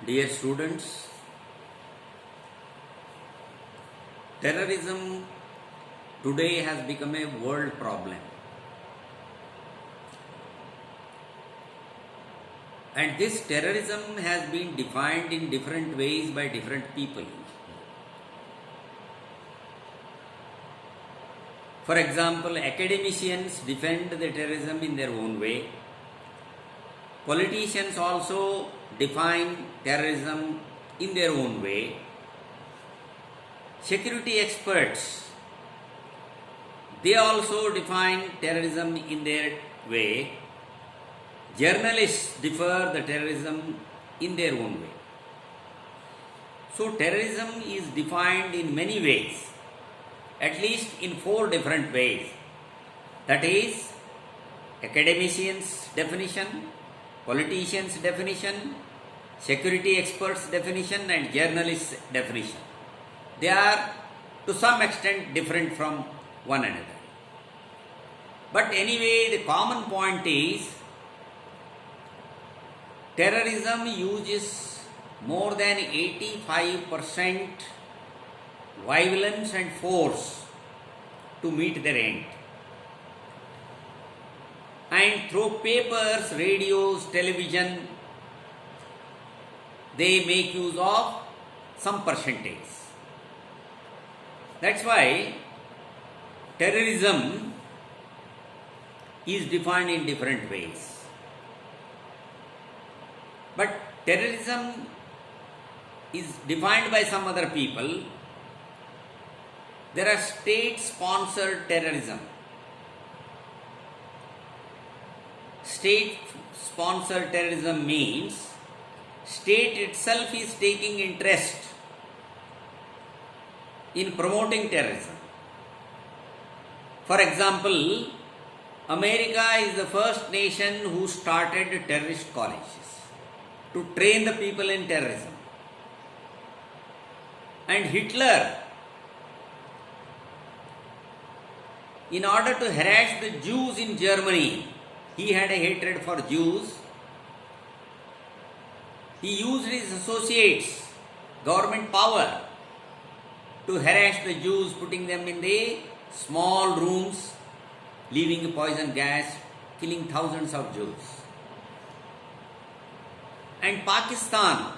Dear students, terrorism today has become a world problem. And this terrorism has been defined in different ways by different people. For example, academicians defend the terrorism in their own way. Politicians also define terrorism in their own way. Security experts, they also define terrorism in their way. Journalists differ the terrorism in their own way. So terrorism is defined in many ways, at least in 4 different ways. That is, academicians' definition, politicians' definition, security experts' definition, and journalists' definition. They are to some extent different from one another. But anyway, the common point is terrorism uses more than 85% violence and force to meet their end. And through papers, radios, television, they make use of some percentage. That's why terrorism is defined in different ways. But terrorism is defined by some other people. There are state-sponsored terrorism. State-sponsored terrorism means state itself is taking interest in promoting terrorism. For example, America is the first nation who started terrorist colleges to train the people in terrorism. And Hitler, in order to harass the Jews in Germany, he had a hatred for Jews. He used his associates, government power, to harass the Jews, putting them in the small rooms, leaving poison gas, killing thousands of Jews. And Pakistan,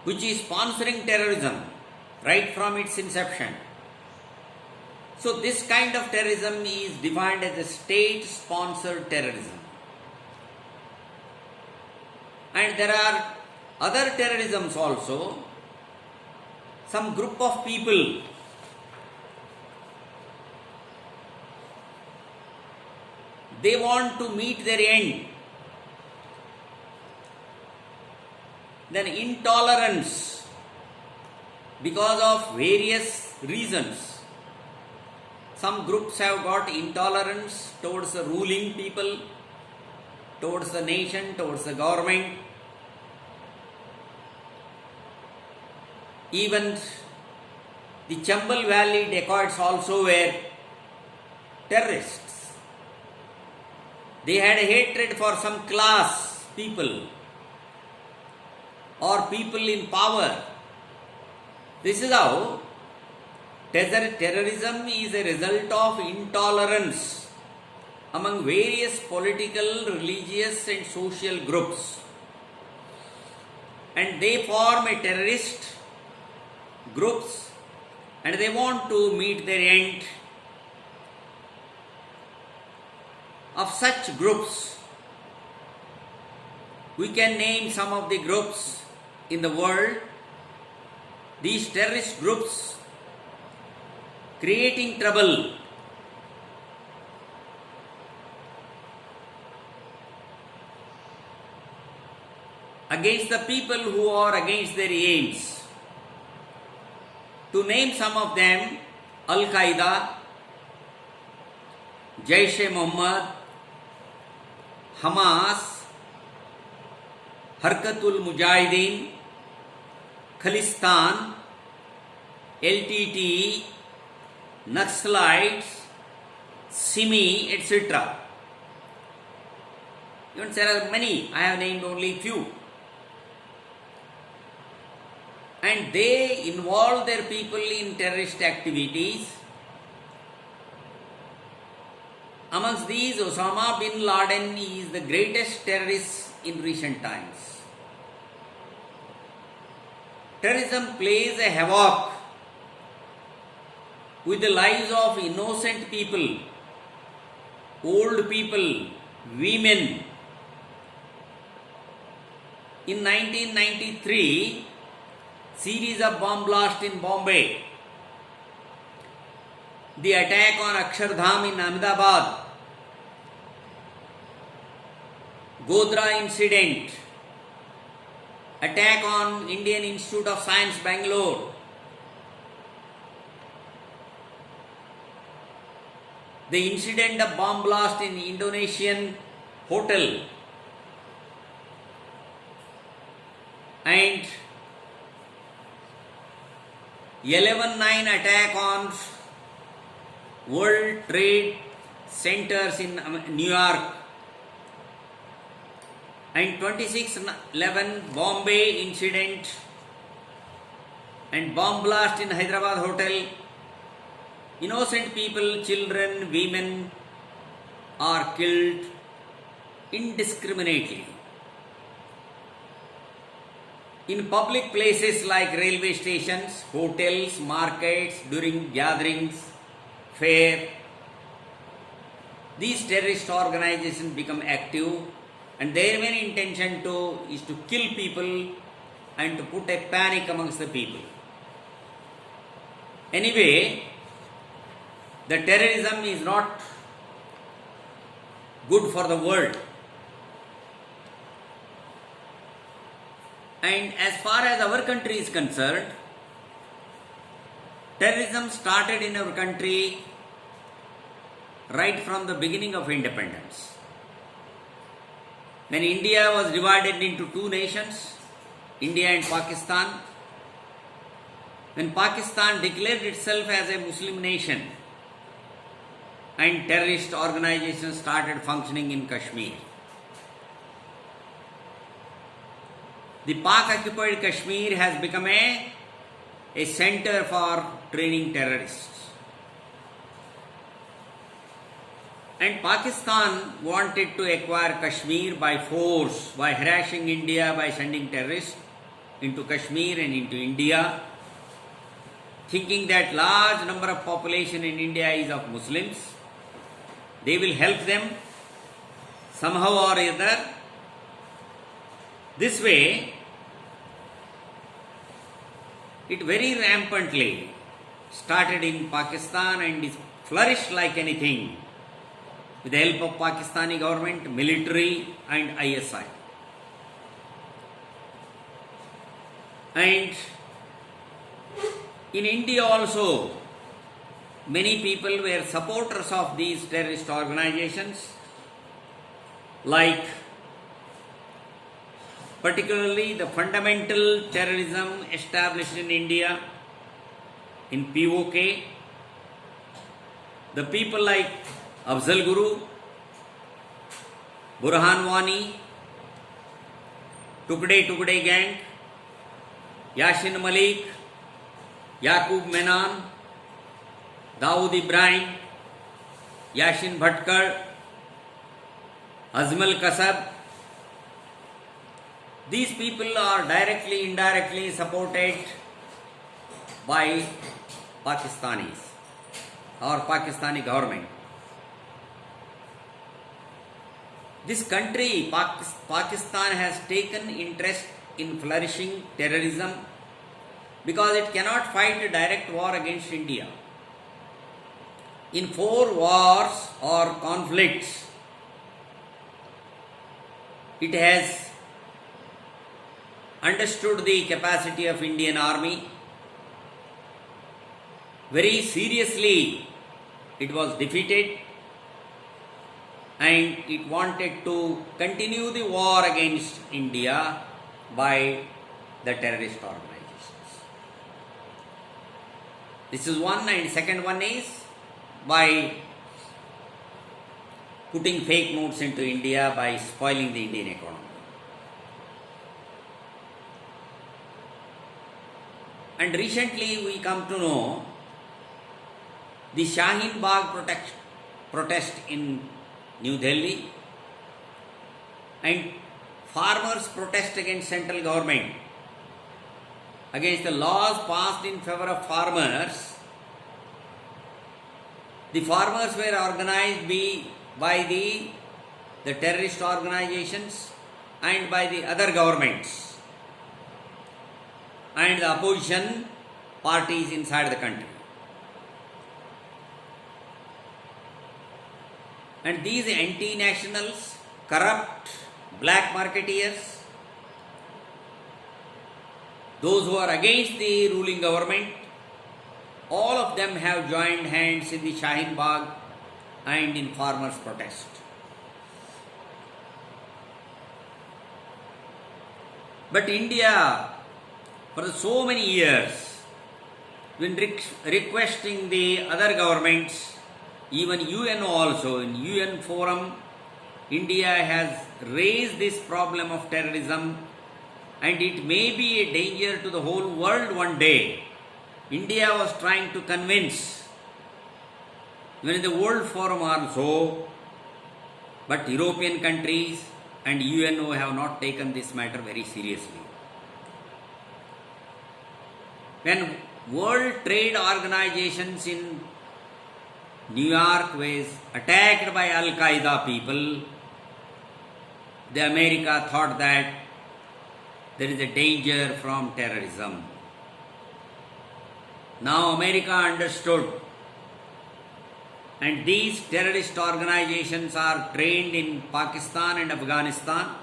which is sponsoring terrorism right from its inception. So this kind of terrorism is defined as a state-sponsored terrorism. And there are other terrorisms also. Some group of people they want to meet their end. Then intolerance because of various reasons. Some groups have got intolerance towards the ruling people, towards the nation, towards the government. Even the Chambal Valley dacoits also were terrorists. They had a hatred for some class people or people in power. This is how terrorism is a result of intolerance among various political, religious and social groups. And they form a terrorist groups and they want to meet their end. Of such groups, we can name some of the groups in the world. These terrorist groups creating trouble against the people who are against their aims. To name some of them, Al-Qaeda, Jaish-e-Mohammed, Hamas, Harkatul Mujahideen, Khalistan, LTTE, Naxalites, Simi, etc. There are many, I have named only few. and they involve their people in terrorist activities. Amongst these, Osama bin Laden is the greatest terrorist in recent times. Terrorism plays a havoc with the lives of innocent people, old people, women. In 1993, series of bomb blasts in Bombay, the attack on Akshardham in Ahmedabad, Godhra incident, attack on Indian Institute of Science, Bangalore, the incident of bomb blast in Indonesian hotel, and 11/9 attack on World Trade Centers in New York, and 26/11 Bombay incident and bomb blast in Hyderabad hotel. Innocent people, children, women are killed indiscriminately. In public places like railway stations, hotels, markets, during gatherings, fair, these terrorist organizations become active, and their main intention is to kill people and to put a panic amongst the people. Anyway, the terrorism is not good for the world. And as far as our country is concerned, terrorism started in our country right from the beginning of independence. When India was divided into two nations, India and Pakistan, when Pakistan declared itself as a Muslim nation, and terrorist organizations started functioning in Kashmir. The Pak-occupied Kashmir has become a center for training terrorists. And Pakistan wanted to acquire Kashmir by force, by harassing India, by sending terrorists into Kashmir and into India, thinking that large number of population in India is of Muslims. They will help them somehow or other. This way, it very rampantly started in Pakistan and is flourished like anything with the help of Pakistani government, military and ISI. And in India also, many people were supporters of these terrorist organizations, like particularly the fundamental terrorism established in India, in POK, the people like Afzal Guru, Burhan Wani, Tukde Tukde Gang, Yasin Malik, Yaqub Menon, Dawood Ibrahim, Yasin Bhatkar, Azmal Kasab. These people are directly, indirectly supported by Pakistanis or Pakistani government. This country, Pakistan, has taken interest in flourishing terrorism because it cannot fight a direct war against India. In 4 wars or conflicts, it has understood the capacity of Indian Army. Very seriously, it was defeated and it wanted to continue the war against India by the terrorist organizations. This is one, and second one is by putting fake notes into India, by spoiling the Indian economy. And recently we come to know the Shaheen Bagh protest in New Delhi and farmers' protest against central government, against the laws passed in favor of farmers. The farmers were organized by the terrorist organizations and by the other governments and the opposition parties inside the country. And these anti-nationals, corrupt, black marketeers, those who are against the ruling government, all of them have joined hands in the Shaheen Bagh and in farmers' protest. But India, for so many years, been requesting the other governments, even UN also, in UN forum, India has raised this problem of terrorism, and it may be a danger to the whole world one day. India was trying to convince, even in the World Forum also, but European countries and UNO have not taken this matter very seriously. When World Trade Organizations in New York was attacked by Al-Qaeda people, the America thought that there is a danger from terrorism. Now America understood, and these terrorist organizations are trained in Pakistan and Afghanistan,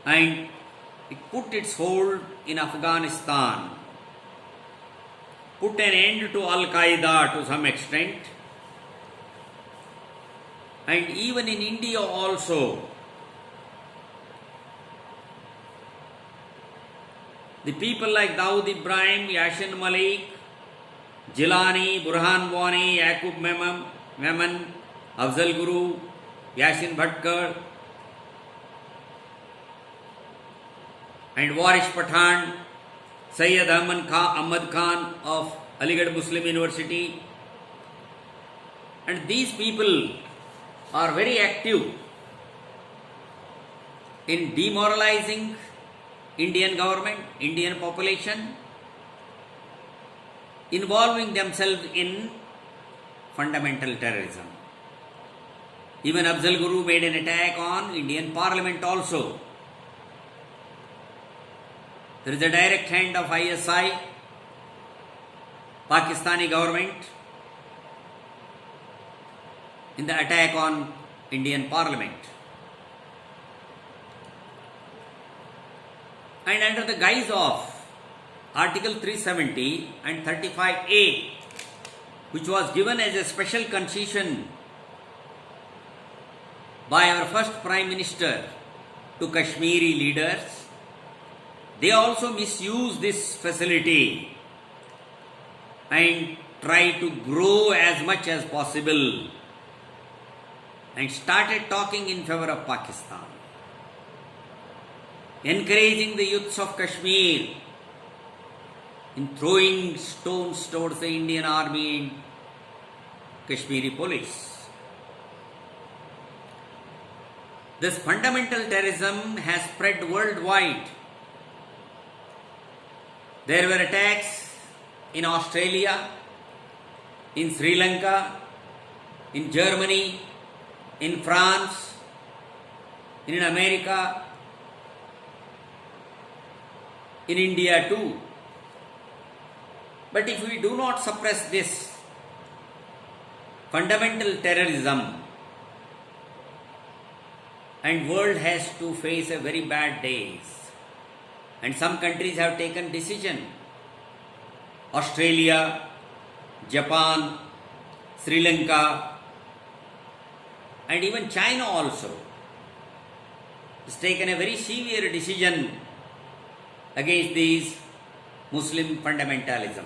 and it put its hold in Afghanistan, put an end to Al-Qaeda to some extent, and even in India also. The people like Dawood Ibrahim, Yasin Malik, Jilani, Burhan Wani, Yaqub Memon, Afzal Guru, Yasin Bhatkar, and Warish Pathan, Sayyid Ahmad Khan of Aligarh Muslim University. And these people are very active in demoralizing Indian government, Indian population, involving themselves in fundamental terrorism. Even Afzal Guru made an attack on Indian Parliament also. There is a direct hand of ISI, Pakistani government, in the attack on Indian Parliament. And under the guise of Article 370 and 35A, which was given as a special concession by our first Prime Minister to Kashmiri leaders, they also misused this facility and tried to grow as much as possible and started talking in favor of Pakistan, encouraging the youths of Kashmir in throwing stones towards the Indian army and Kashmiri police. This fundamental terrorism has spread worldwide. There were attacks in Australia, in Sri Lanka, in Germany, in France, in America, in India too. But if we do not suppress this fundamental terrorism, and world has to face a very bad days. And some countries have taken decision. Australia, Japan, Sri Lanka, and even China also has taken a very severe decision against these Muslim fundamentalism.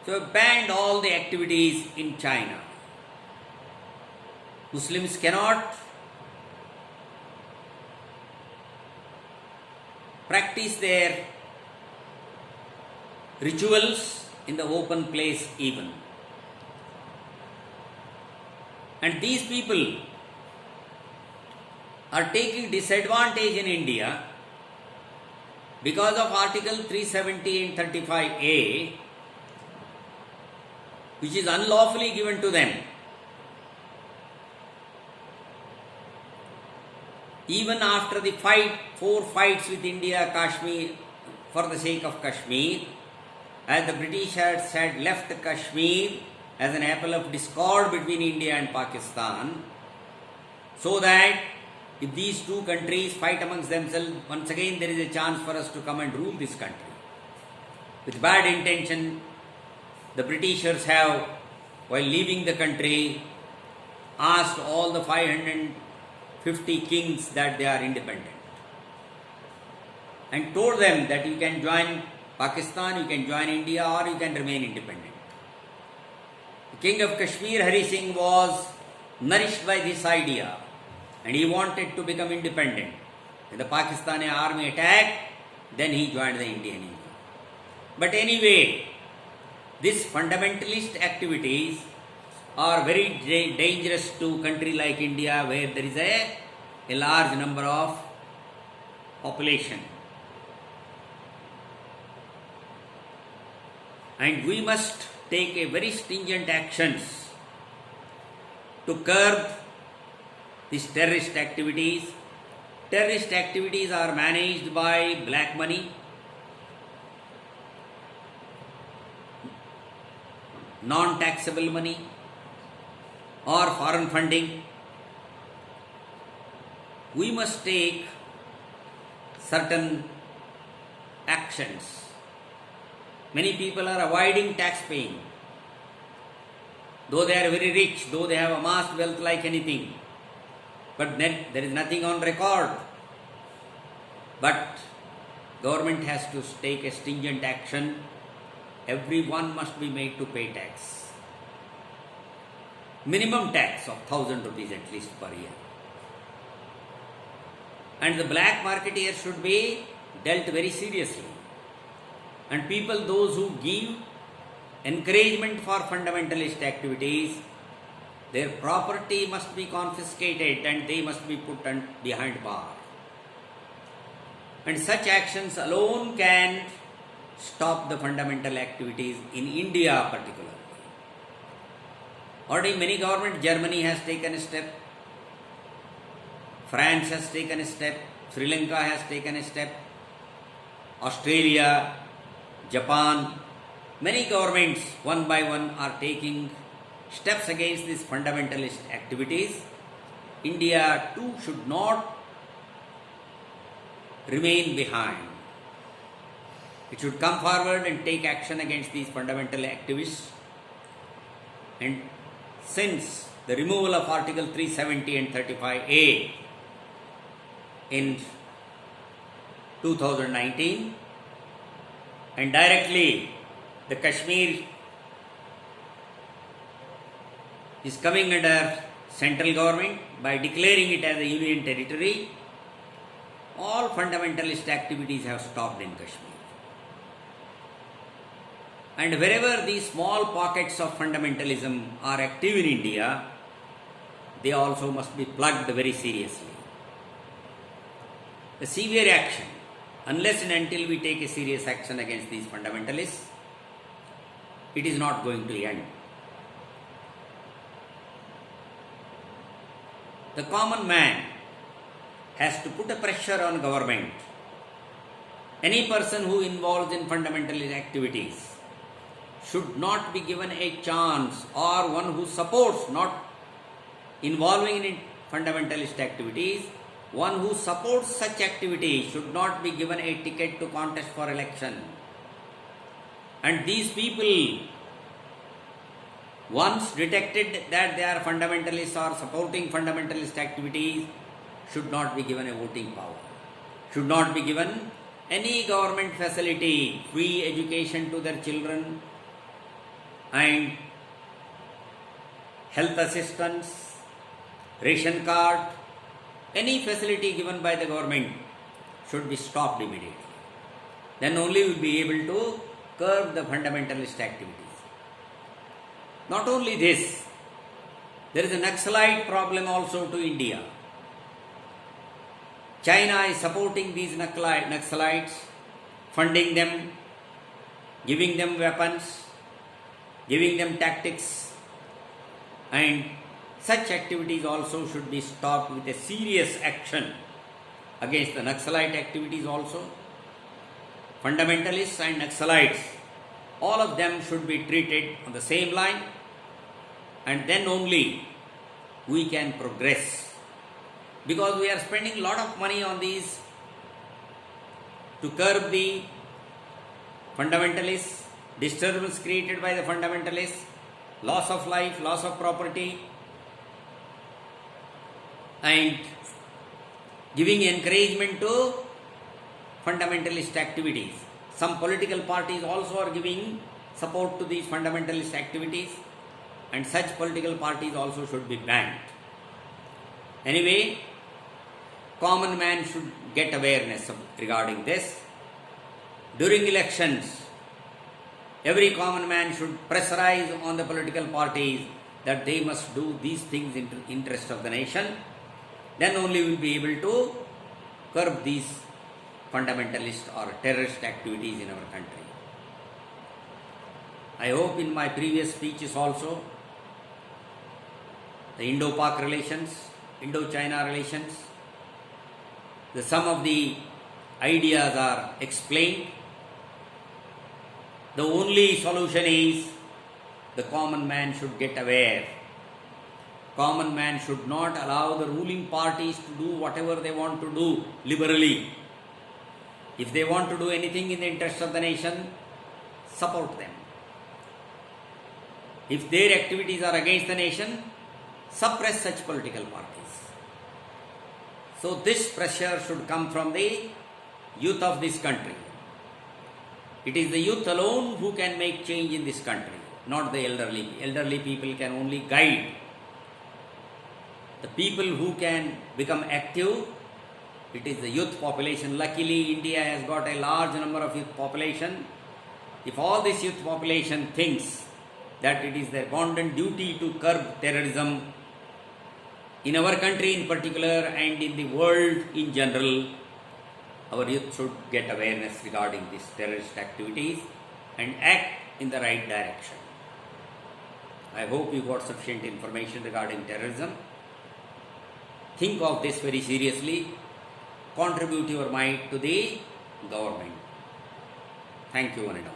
So banned all the activities in China. Muslims cannot practice their rituals in the open place even. And these people are taking disadvantage in India because of Article 370 and 35A, which is unlawfully given to them. Even after the 4 fights with India, Kashmir, for the sake of Kashmir, as the Britishers had left Kashmir as an apple of discord between India and Pakistan, so that if these two countries fight amongst themselves, once again there is a chance for us to come and rule this country. With bad intention, the Britishers have, while leaving the country, asked all the 550 kings that they are independent and told them that you can join Pakistan, you can join India, or you can remain independent. The king of Kashmir, Hari Singh, was nourished by this idea and he wanted to become independent. When the Pakistani army attacked, then he joined the Indian Army. But anyway, these fundamentalist activities are very dangerous to a country like India, where there is a large number of population. And we must take a very stringent actions to curb these terrorist activities. Terrorist activities are managed by black money, non-taxable money, or foreign funding. We must take certain actions. Many people are avoiding tax paying, though they are very rich, though they have amassed wealth like anything, but then there is nothing on record. But government has to take a stringent action. Everyone must be made to pay tax. Minimum tax of 1,000 rupees at least per year. And the black marketeers should be dealt very seriously. And people, those who give encouragement for fundamentalist activities, their property must be confiscated and they must be put behind bar. And such actions alone can stop the fundamental activities in India particularly. Already many governments, Germany has taken a step, France has taken a step, Sri Lanka has taken a step, Australia, Japan, many governments one by one are taking steps against these fundamentalist activities. India too should not remain behind. It should come forward and take action against these fundamental activists. And since the removal of Article 370 and 35A in 2019, and directly the Kashmir is coming under central government by declaring it as a union territory, all fundamentalist activities have stopped in Kashmir. And wherever these small pockets of fundamentalism are active in India, they also must be plugged very seriously. The severe action, unless and until we take a serious action against these fundamentalists, it is not going to end. The common man has to put a pressure on government. Any person who involves in fundamentalist activities should not be given a chance, or one who supports not involving in fundamentalist activities, one who supports such activities should not be given a ticket to contest for election. And these people, once detected that they are fundamentalists or supporting fundamentalist activities, should not be given a voting power, should not be given any government facility, free education to their children, and health assistance, ration card, any facility given by the government should be stopped immediately. Then only we will be able to curb the fundamentalist activities. Not only this, there is a Naxalite problem also to India. China is supporting these Naxalites, funding them, giving them weapons, giving them tactics, and such activities also should be stopped with a serious action against the Naxalite activities also. Fundamentalists and Naxalites, all of them should be treated on the same line, and then only we can progress. Because we are spending a lot of money on these to curb the fundamentalists, disturbance created by the fundamentalists, loss of life, loss of property, and giving encouragement to fundamentalist activities. Some political parties also are giving support to these fundamentalist activities, and such political parties also should be banned. Anyway, common man should get awareness regarding this. During elections, every common man should pressurize on the political parties that they must do these things in the interest of the nation. Then only we will be able to curb these fundamentalist or terrorist activities in our country. I hope in my previous speeches also, the Indo-Pak relations, Indo-China relations, some of the ideas are explained. The only solution is the common man should get aware. Common man should not allow the ruling parties to do whatever they want to do liberally. If they want to do anything in the interest of the nation, support them. If their activities are against the nation, suppress such political parties. So this pressure should come from the youth of this country. It is the youth alone who can make change in this country, not the elderly. Elderly people can only guide. The people who can become active, it is the youth population. Luckily, India has got a large number of youth population. If all this youth population thinks that it is their bounden duty to curb terrorism, in our country in particular and in the world in general, our youth should get awareness regarding these terrorist activities and act in the right direction. I hope you got sufficient information regarding terrorism. Think of this very seriously. Contribute your might to the government. Thank you one and all.